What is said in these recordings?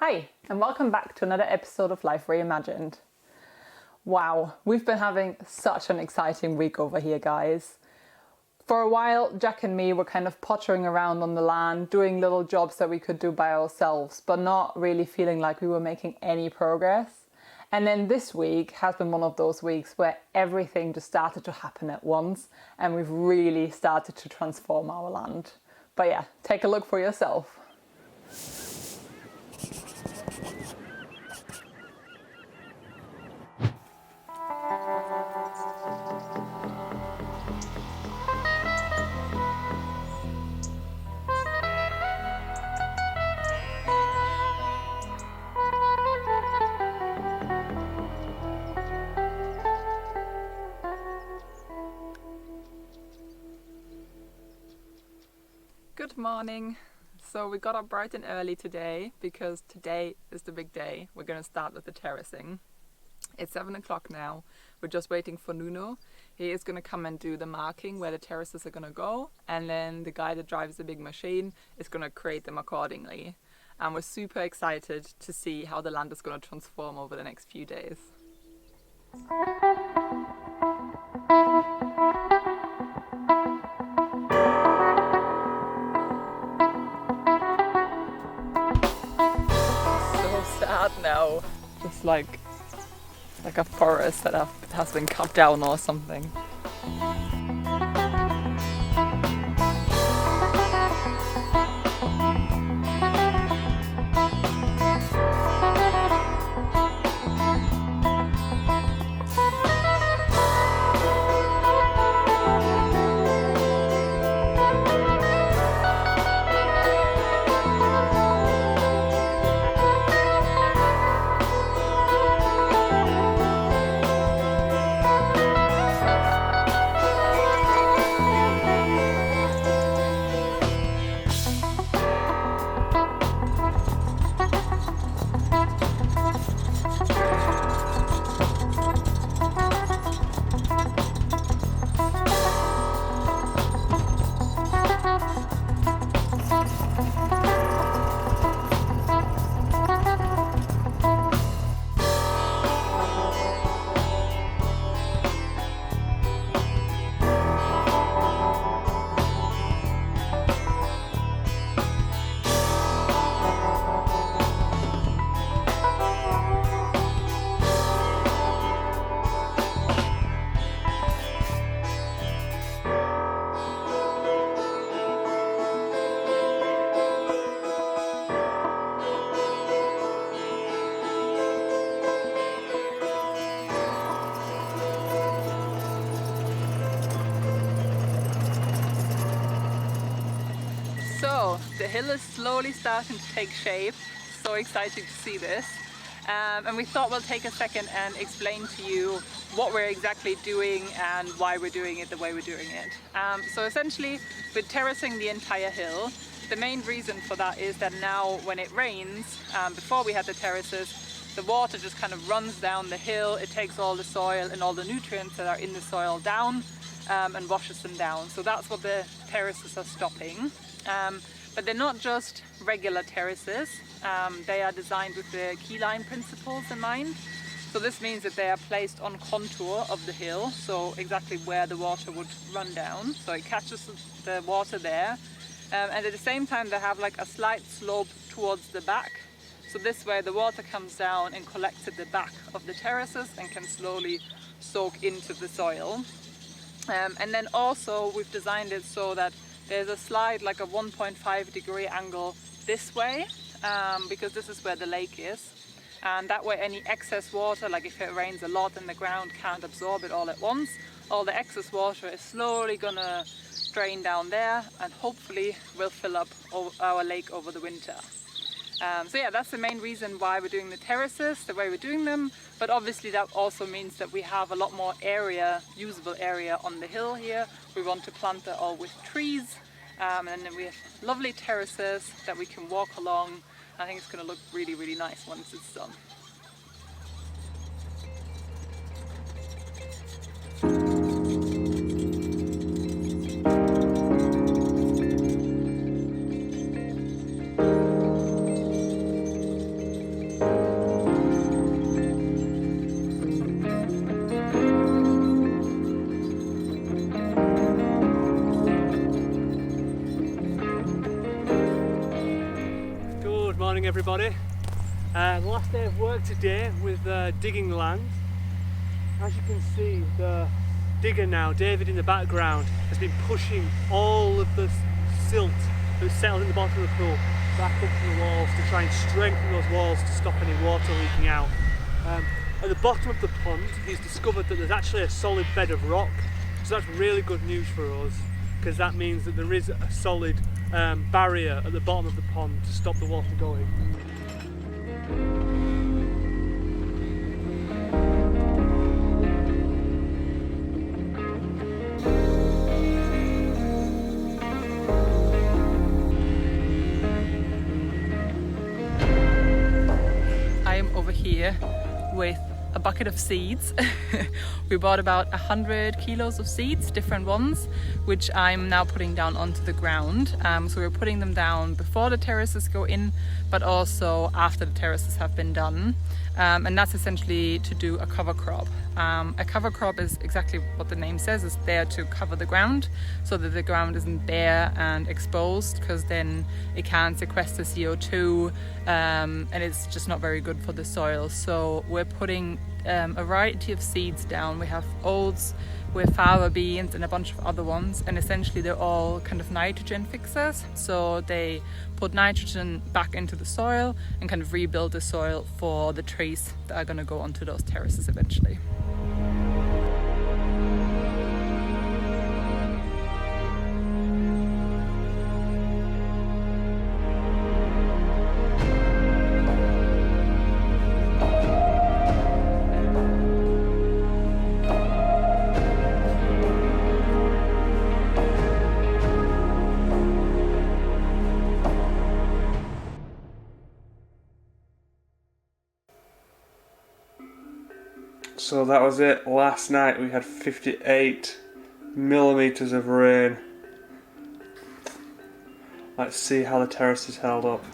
Hi, and welcome back to another episode of Life Reimagined. Wow, we've been having such an exciting week over here, guys. For a while, Jack and me were kind of pottering around on the land, doing little jobs that we could do by ourselves, but not really feeling like we were making any progress. And then this week has been one of those weeks where everything just started to happen at once, and we've really started to transform our land. But yeah, take a look for yourself. Good morning. So we got up bright and early today because today is the big day. We're going to start with the terracing. It's 7 o'clock now. We're just waiting for Nuno. He is going to come and do the marking where the terraces are going to go, and then the guy that drives the big machine is going to create them accordingly. And we're super excited to see how the land is going to transform over the next few days. Sad now, just like a forest that has been cut down or something. So the hill is slowly starting to take shape. So exciting to see this. And we thought we'll take a second and explain to you what we're exactly doing and why we're doing it the way we're doing it. So essentially, we're terracing the entire hill. The main reason for that is that now when it rains, before we had the terraces, the water just kind of runs down the hill. It takes all the soil and all the nutrients that are in the soil down and washes them down. So that's what the terraces are stopping. But they're not just regular terraces. They are designed with the keyline principles in mind. So this means that they are placed on contour of the hill, so exactly where the water would run down. So it catches the water there. And at the same time, they have like a slight slope towards the back. So this way the water comes down and collects at the back of the terraces and can slowly soak into the soil. And then also we've designed it so that there's a slide like a 1.5 degree angle this way, because this is where the lake is. And that way any excess water, like if it rains a lot and the ground can't absorb it all at once, all the excess water is slowly gonna drain down there and hopefully will fill up our lake over the winter. So yeah, that's the main reason why we're doing the terraces the way we're doing them, but obviously that also means that we have a lot more area, usable area on the hill here. We want to plant it all with trees, and then we have lovely terraces that we can walk along. I think it's going to look really, really nice once it's done. morning everybody. The last day of work today with digging land. As you can see, the digger now, David in the background, has been pushing all of the silt that's settled in the bottom of the pool back up to the walls to try and strengthen those walls to stop any water leaking out. At the bottom of the pond, he's discovered that there's actually a solid bed of rock, so that's really good news for us, because that means that there is a solid barrier at the bottom of the pond to stop the water going. I am over here with a bucket of seeds. We bought about 100 kilos of seeds, different ones, which I'm now putting down onto the ground. So we're putting them down before the terraces go in, but also after the terraces have been done. And that's essentially to do a cover crop. A cover crop is exactly what the name says, it's there to cover the ground so that the ground isn't bare and exposed, because then it can sequester CO2 and it's just not very good for the soil. So we're putting a variety of seeds down. We have oats, we have fava beans and a bunch of other ones, and essentially they're all kind of nitrogen fixers. So they put nitrogen back into the soil and kind of rebuild the soil for the trees that are going to go onto those terraces eventually. So that was it. Last night we had 58 millimeters of rain. Let's see how the terraces held up.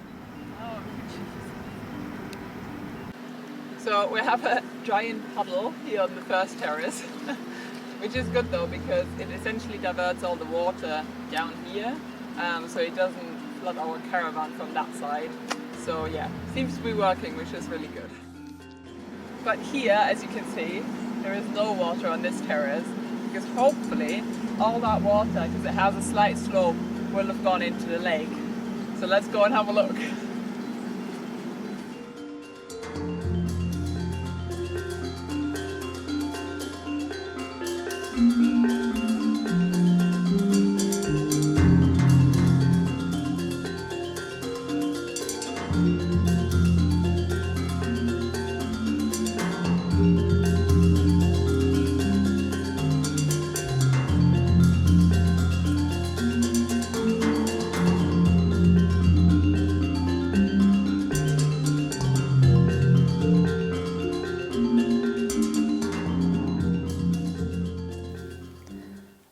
So we have a giant puddle here on the first terrace, which is good though, because it essentially diverts all the water down here, so it doesn't flood our caravan from that side. So yeah, seems to be working, which is really good. But here, as you can see, there is no water on this terrace, because hopefully all that water, because it has a slight slope, will have gone into the lake. So let's go and have a look.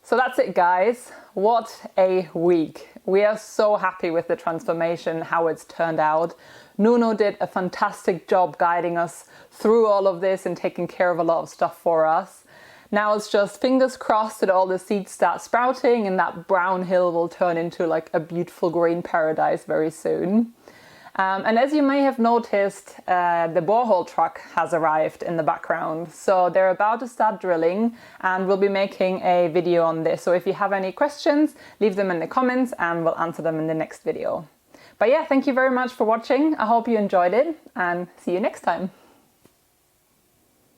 So that's it, guys. What a week. We are so happy with the transformation, how it's turned out. Nuno did a fantastic job guiding us through all of this and taking care of a lot of stuff for us. Now it's just fingers crossed that all the seeds start sprouting and that brown hill will turn into like a beautiful green paradise very soon. And as you may have noticed, the borehole truck has arrived in the background. So they're about to start drilling and we'll be making a video on this. So if you have any questions, leave them in the comments and we'll answer them in the next video. But yeah, thank you very much for watching. I hope you enjoyed it and see you next time.